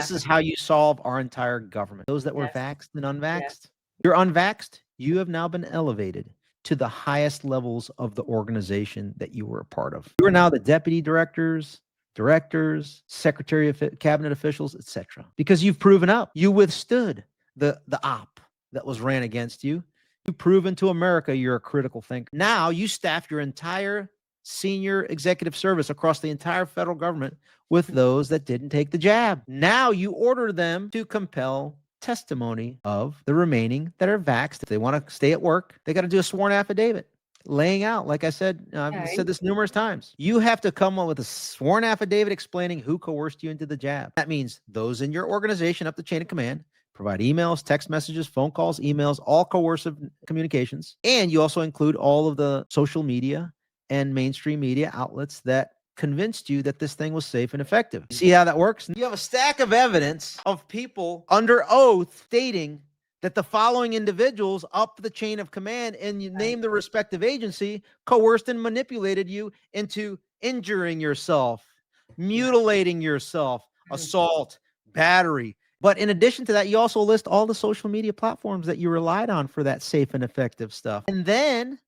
This is how you solve our entire government. Those that were Yes. vaxxed and unvaxxed. Yes. You're unvaxxed, you have now been elevated to the highest levels of the organization that you were a part of. You are now the deputy directors, secretary of cabinet officials, etc. Because you've proven up. You withstood the op that was ran against you. You've proven to America you're a critical thinker. Now you staff your entire senior executive service across the entire federal government with those that didn't take the jab. Now you order them to compel testimony of the remaining that are vaxxed. If they want to stay at work, they got to do a sworn affidavit laying out, like I said, I've said this numerous times. You have to come up with a sworn affidavit explaining who coerced you into the jab. That means those in your organization up the chain of command provide emails, text messages, phone calls, emails, all coercive communications. And you also include all of the social media and mainstream media outlets that convinced you that this thing was safe and effective. See how that works? You have a stack of evidence of people under oath stating that the following individuals up the chain of command, and you name the respective agency, coerced and manipulated you into injuring yourself, mutilating yourself, assault, battery. But in addition to that, you also list all the social media platforms that you relied on for that safe and effective stuff. And then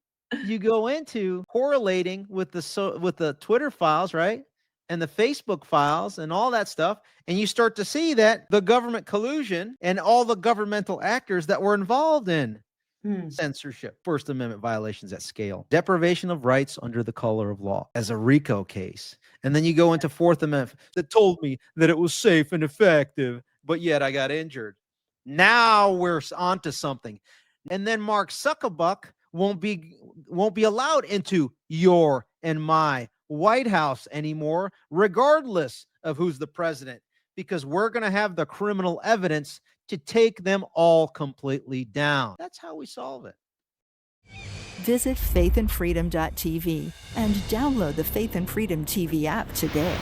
you go into correlating with the Twitter files, right? And the Facebook files and all that stuff. And you start to see that the government collusion and all the governmental actors that were involved in censorship, First Amendment violations at scale, deprivation of rights under the color of law as a RICO case. And then you go into Fourth Amendment that told me that it was safe and effective, but yet I got injured. Now we're onto something. And then Mark Zuckerberg won't be allowed into your and my White House anymore, regardless of who's the president, because we're going to have the criminal evidence to take them all completely down. That's how we solve it. Visit FaithNFreedom.tv and download the Faith and Freedom TV app today.